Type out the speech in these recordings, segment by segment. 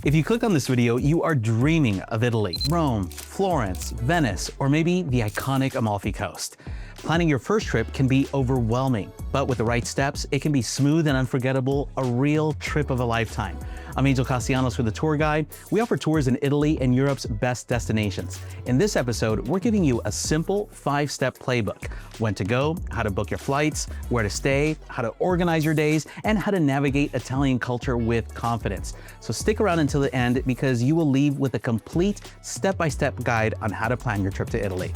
If you click on this video, you are dreaming of Italy, Rome, Florence, Venice, or maybe the iconic Amalfi coast. Planning your first trip can be overwhelming, but with the right steps, it can be smooth and unforgettable, a real trip of a lifetime. I'm Angel Castellanos with the Tour Guide. We offer tours in Italy and Europe's best destinations. In this episode, we're giving you a simple 5-step playbook: when to go, how to book your flights, where to stay, how to organize your days, and how to navigate Italian culture with confidence. So stick around until the end because you will leave with a complete step-by-step guide on how to plan your trip to Italy.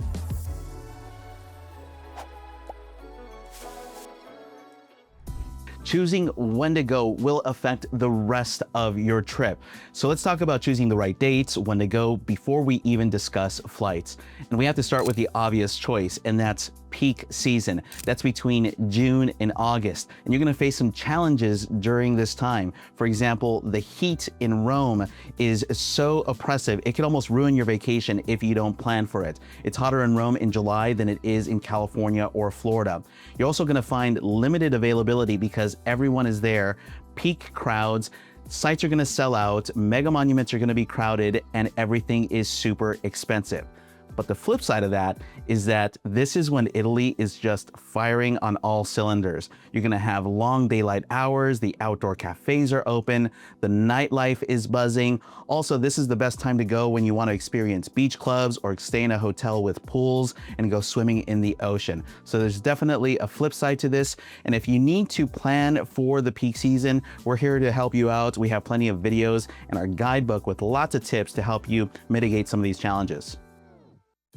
Choosing when to go will affect the rest of your trip. So let's talk about choosing the right dates, when to go, before we even discuss flights. And we have to start with the obvious choice, and that's peak season. That's between June and August. And you're gonna face some challenges during this time. For example, the heat in Rome is so oppressive, it could almost ruin your vacation if you don't plan for it. It's hotter in Rome in July than it is in California or Florida. You're also gonna find limited availability because everyone is there, peak crowds, sites are gonna sell out, mega monuments are gonna be crowded, and everything is super expensive. But the flip side of that is that this is when Italy is just firing on all cylinders. You're gonna have long daylight hours, the outdoor cafes are open, the nightlife is buzzing. Also, this is the best time to go when you want to experience beach clubs or stay in a hotel with pools and go swimming in the ocean. So there's definitely a flip side to this. And if you need to plan for the peak season, we're here to help you out. We have plenty of videos and our guidebook with lots of tips to help you mitigate some of these challenges.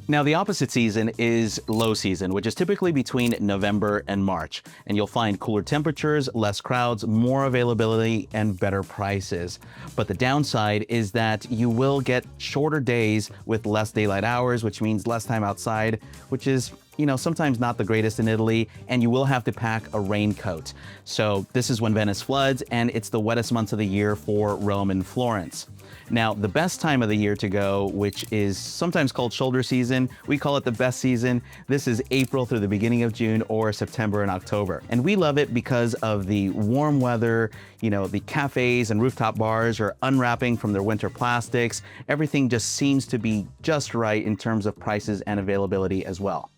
Now, the opposite season is low season, which is typically between November and March. And you'll find cooler temperatures, less crowds, more availability, and better prices. But the downside is that you will get shorter days with less daylight hours, which means less time outside, which is, sometimes not the greatest in Italy, and you will have to pack a raincoat. So this is when Venice floods, and it's the wettest months of the year for Rome and Florence. Now, the best time of the year to go, which is sometimes called shoulder season, we call it the best season. This is April through the beginning of June or September and October. And we love it because of the warm weather, the cafes and rooftop bars are unwrapping from their winter plastics. Everything just seems to be just right in terms of prices and availability as well.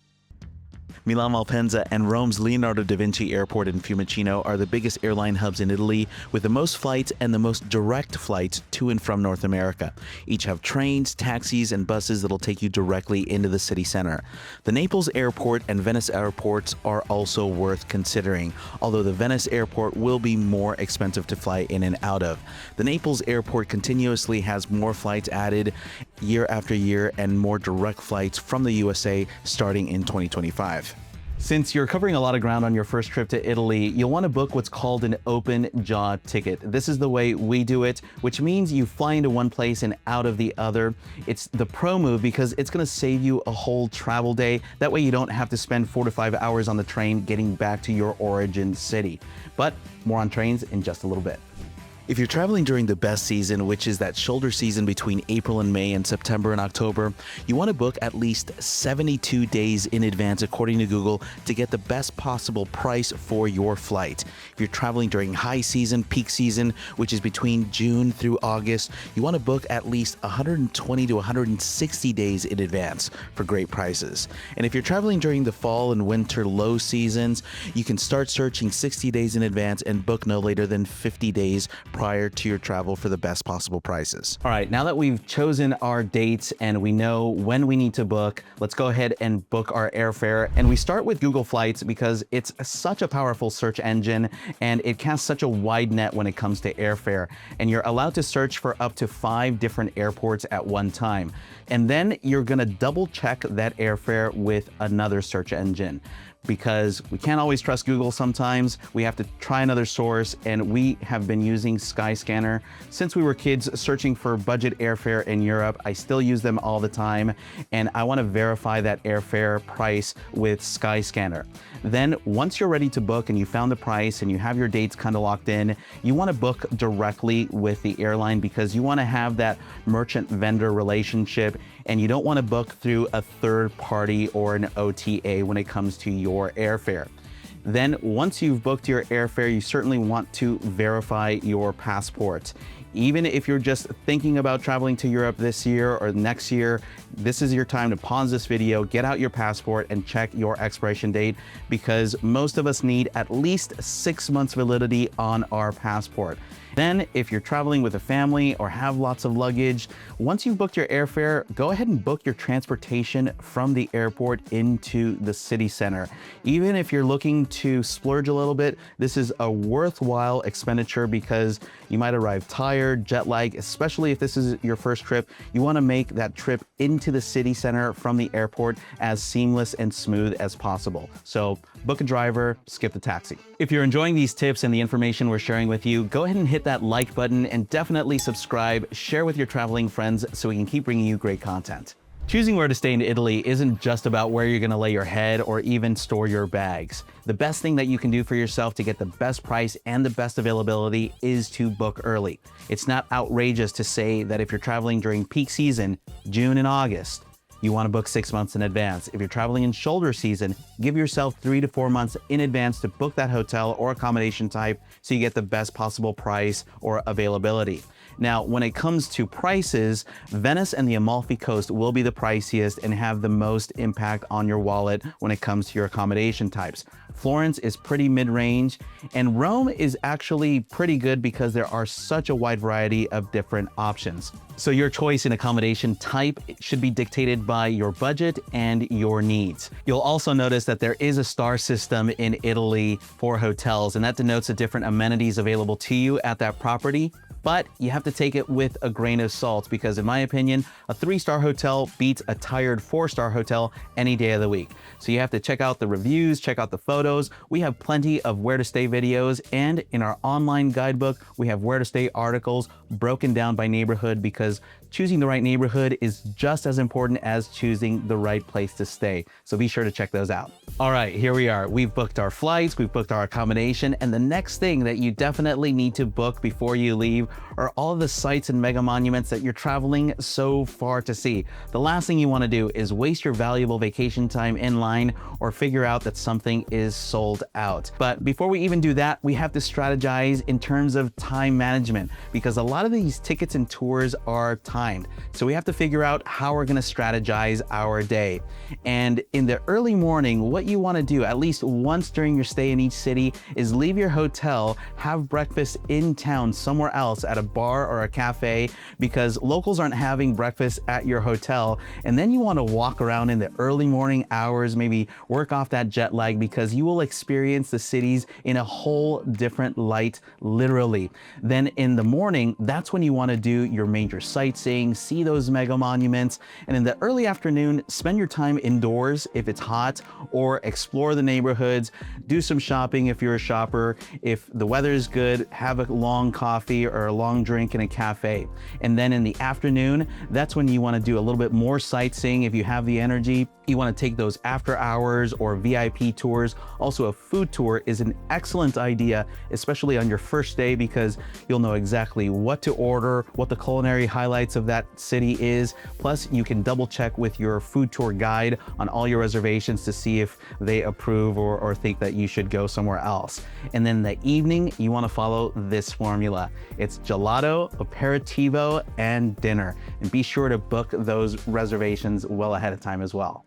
Milan Malpensa and Rome's Leonardo da Vinci Airport in Fiumicino are the biggest airline hubs in Italy, with the most flights and the most direct flights to and from North America. Each have trains, taxis, and buses that'll take you directly into the city center. The Naples Airport and Venice airports are also worth considering, although the Venice Airport will be more expensive to fly in and out of. The Naples Airport continuously has more flights added year after year and more direct flights from the USA starting in 2025. Since you're covering a lot of ground on your first trip to Italy, you'll want to book what's called an open jaw ticket. This is the way we do it, which means you fly into one place and out of the other. It's the pro move because it's going to save you a whole travel day. That way you don't have to spend 4 to 5 hours on the train getting back to your origin city. But more on trains in just a little bit. If you're traveling during the best season, which is that shoulder season between April and May and September and October, you want to book at least 72 days in advance, according to Google, to get the best possible price for your flight. If you're traveling during high season, peak season, which is between June through August, you want to book at least 120 to 160 days in advance for great prices. And if you're traveling during the fall and winter low seasons, you can start searching 60 days in advance and book no later than 50 days prior to your travel for the best possible prices. All right, now that we've chosen our dates and we know when we need to book, let's go ahead and book our airfare. And we start with Google Flights because it's such a powerful search engine and it casts such a wide net when it comes to airfare. And you're allowed to search for up to 5 different airports at one time. And then you're gonna double check that airfare with another search engine, because we can't always trust Google sometimes. We have to try another source, and we have been using Skyscanner since we were kids searching for budget airfare in Europe. I still use them all the time, and I want to verify that airfare price with Skyscanner. Then once you're ready to book and you found the price and you have your dates kind of locked in, you want to book directly with the airline because you want to have that merchant vendor relationship, and you don't want to book through a third party or an OTA when it comes to your airfare. Then once you've booked your airfare, you certainly want to verify your passport. Even if you're just thinking about traveling to Europe this year or next year, this is your time to pause this video, get out your passport and check your expiration date, because most of us need at least 6 months validity on our passport. Then, if you're traveling with a family or have lots of luggage, once you've booked your airfare, go ahead and book your transportation from the airport into the city center. Even if you're looking to splurge a little bit, this is a worthwhile expenditure because you might arrive tired, jet lagged, especially if this is your first trip. You want to make that trip into the city center from the airport as seamless and smooth as possible. So book a driver, skip the taxi. If you're enjoying these tips and the information we're sharing with you, go ahead and hit that like button and definitely subscribe, share with your traveling friends so we can keep bringing you great content. Choosing where to stay in Italy isn't just about where you're gonna lay your head or even store your bags. The best thing that you can do for yourself to get the best price and the best availability is to book early. It's not outrageous to say that if you're traveling during peak season, June and August, you want to book 6 months in advance. If you're traveling in shoulder season, give yourself 3 to 4 months in advance to book that hotel or accommodation type so you get the best possible price or availability. Now, when it comes to prices, Venice and the Amalfi Coast will be the priciest and have the most impact on your wallet when it comes to your accommodation types. Florence is pretty mid-range, and Rome is actually pretty good because there are such a wide variety of different options. So your choice in accommodation type should be dictated by your budget and your needs. You'll also notice that there is a star system in Italy for hotels, and that denotes the different amenities available to you at that property. But you have to take it with a grain of salt because in my opinion, a 3-star hotel beats a tired 4-star hotel any day of the week. So you have to check out the reviews, check out the photos. We have plenty of where to stay videos, and in our online guidebook, we have where to stay articles broken down by neighborhood because choosing the right neighborhood is just as important as choosing the right place to stay. So be sure to check those out. All right, here we are. We've booked our flights, we've booked our accommodation, and the next thing that you definitely need to book before you leave are all the sites and mega monuments that you're traveling so far to see. The last thing you want to do is waste your valuable vacation time in line or figure out that something is sold out. But before we even do that, we have to strategize in terms of time management because a lot of these tickets and tours are timed. So we have to figure out how we're going to strategize our day. And in the early morning, what you want to do at least once during your stay in each city is leave your hotel, have breakfast in town somewhere else at a bar or a cafe because locals aren't having breakfast at your hotel. And then you want to walk around in the early morning hours, maybe work off that jet lag because you will experience the cities in a whole different light, literally. Then in the morning, that's when you want to do your major sightseeing, see those mega monuments. And in the early afternoon, spend your time indoors if it's hot or explore the neighborhoods, do some shopping if you're a shopper. If the weather is good, have a long coffee or a long drink in a cafe. And then in the afternoon, that's when you want to do a little bit more sightseeing if you have the energy. You want to take those after hours or VIP tours. Also, a food tour is an excellent idea, especially on your first day because you'll know exactly what to order, what the culinary highlights of that city is. Plus, you can double check with your food tour guide on all your reservations to see if they approve or think that you should go somewhere else. And then the evening, you want to follow this formula. It's gelato, aperitivo, and dinner. And be sure to book those reservations well ahead of time as well.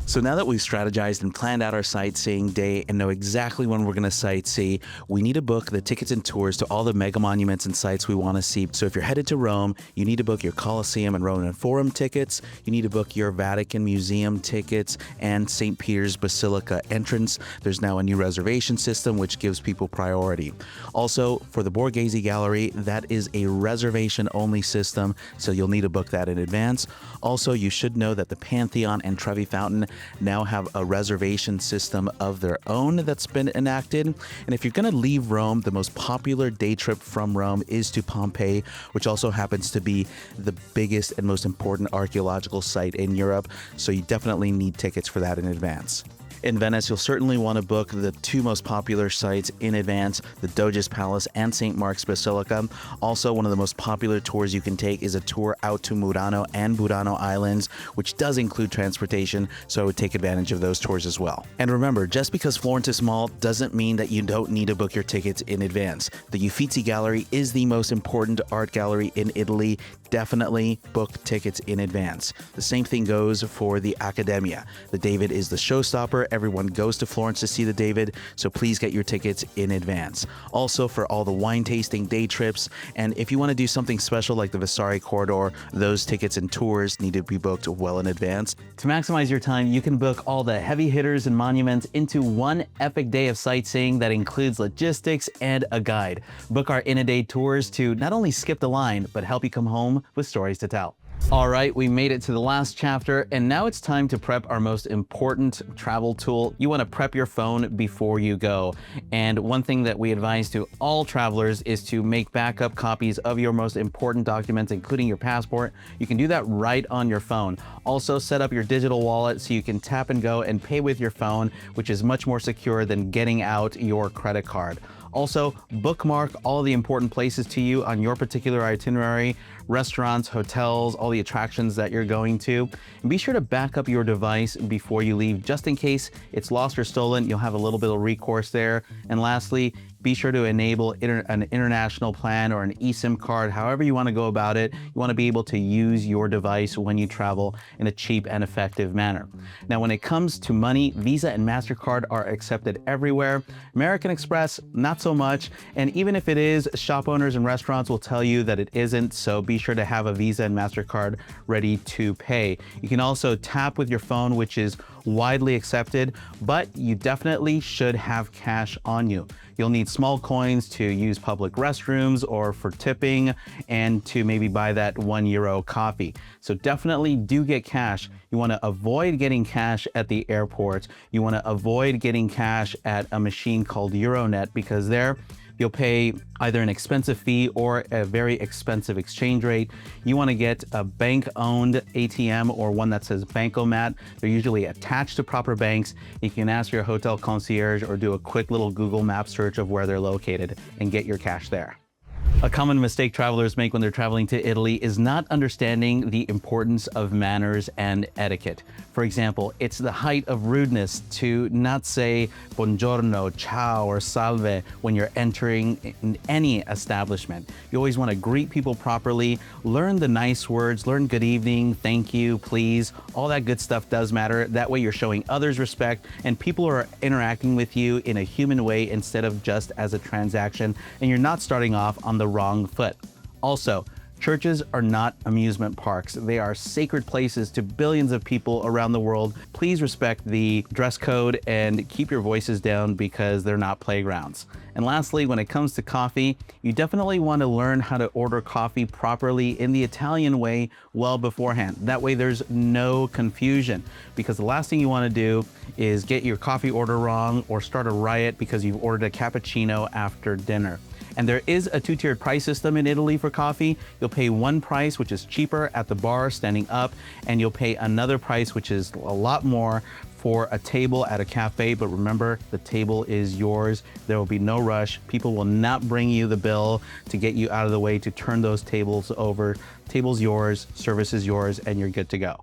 So now that we've strategized and planned out our sightseeing day and know exactly when we're going to sightsee, we need to book the tickets and tours to all the mega monuments and sites we want to see. So if you're headed to Rome, you need to book your Colosseum and Roman Forum tickets. You need to book your Vatican Museum tickets and St. Peter's Basilica entrance. There's now a new reservation system which gives people priority. Also, for the Borghese Gallery, that is a reservation-only system, so you'll need to book that in advance. Also, you should know that the Pantheon and Trevi Fountain now have a reservation system of their own that's been enacted. And if you're going to leave Rome, the most popular day trip from Rome is to Pompeii, which also happens to be the biggest and most important archaeological site in Europe. So you definitely need tickets for that in advance. In Venice, you'll certainly want to book the two most popular sites in advance, the Doge's Palace and St. Mark's Basilica. Also, one of the most popular tours you can take is a tour out to Murano and Burano Islands, which does include transportation, so I would take advantage of those tours as well. And remember, just because Florence is small doesn't mean that you don't need to book your tickets in advance. The Uffizi Gallery is the most important art gallery in Italy. Definitely book tickets in advance. The same thing goes for the Accademia. The David is the showstopper. Everyone goes to Florence to see the David, so please get your tickets in advance. Also, for all the wine tasting day trips, and if you want to do something special like the Vasari Corridor, those tickets and tours need to be booked well in advance. To maximize your time, you can book all the heavy hitters and monuments into one epic day of sightseeing that includes logistics and a guide. Book our in-a-day tours to not only skip the line, but help you come home with stories to tell. All right, we made it to the last chapter, and now it's time to prep our most important travel tool. You want to prep your phone before you go. And one thing that we advise to all travelers is to make backup copies of your most important documents, including your passport. You can do that right on your phone. Also, set up your digital wallet so you can tap and go and pay with your phone, which is much more secure than getting out your credit card. Also, bookmark all the important places to you on your particular itinerary, restaurants, hotels, all the attractions that you're going to. And be sure to back up your device before you leave, just in case it's lost or stolen. You'll have a little bit of recourse there. And lastly, be sure to enable an international plan or an eSIM card, however you want to go about it. You want to be able to use your device when you travel in a cheap and effective manner. Now, when it comes to money, Visa and MasterCard are accepted everywhere. American Express, not so much. And even if it is, shop owners and restaurants will tell you that it isn't, so be sure to have a Visa and MasterCard ready to pay. You can also tap with your phone, which is widely accepted, but you definitely should have cash on you. You'll need small coins to use public restrooms or for tipping and to maybe buy that €1 coffee. So definitely do get cash. You want to avoid getting cash at the airport. You want to avoid getting cash at a machine called Euronet, because there you'll pay either an expensive fee or a very expensive exchange rate. You want to get a bank-owned ATM or one that says Bankomat. They're usually attached to proper banks. You can ask your hotel concierge or do a quick little Google Map search of where they're located and get your cash there. A common mistake travelers make when they're traveling to Italy is not understanding the importance of manners and etiquette. For example, it's the height of rudeness to not say buongiorno, ciao, or salve when you're entering in any establishment. You always want to greet people properly, learn the nice words, learn good evening, thank you, please. All that good stuff does matter. That way you're showing others respect and people are interacting with you in a human way instead of just as a transaction, and you're not starting off on the wrong foot. Also, churches are not amusement parks. They are sacred places to billions of people around the world. Please respect the dress code and keep your voices down because they're not playgrounds. And lastly, when it comes to coffee, you definitely want to learn how to order coffee properly in the Italian way well beforehand. That way there's no confusion, because the last thing you want to do is get your coffee order wrong or start a riot because you've ordered a cappuccino after dinner. And there is a two-tiered price system in Italy for coffee. You'll pay one price, which is cheaper at the bar standing up, and you'll pay another price, which is a lot more for a table at a cafe. But remember, the table is yours. There will be no rush. People will not bring you the bill to get you out of the way to turn those tables over. Table's yours, service is yours, and you're good to go.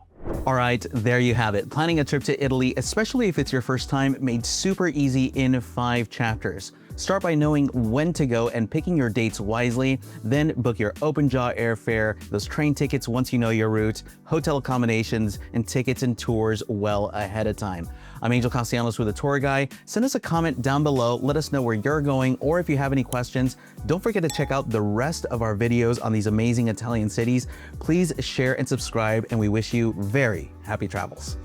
All right, there you have it. Planning a trip to Italy, especially if it's your first time, made super easy in 5 chapters. Start by knowing when to go and picking your dates wisely, then book your open-jaw airfare, those train tickets once you know your route, hotel accommodations, and tickets and tours well ahead of time. I'm Angel Castellanos with a tour guide. Send us a comment down below, let us know where you're going, or if you have any questions. Don't forget to check out the rest of our videos on these amazing Italian cities. Please share and subscribe, and we wish you very happy travels.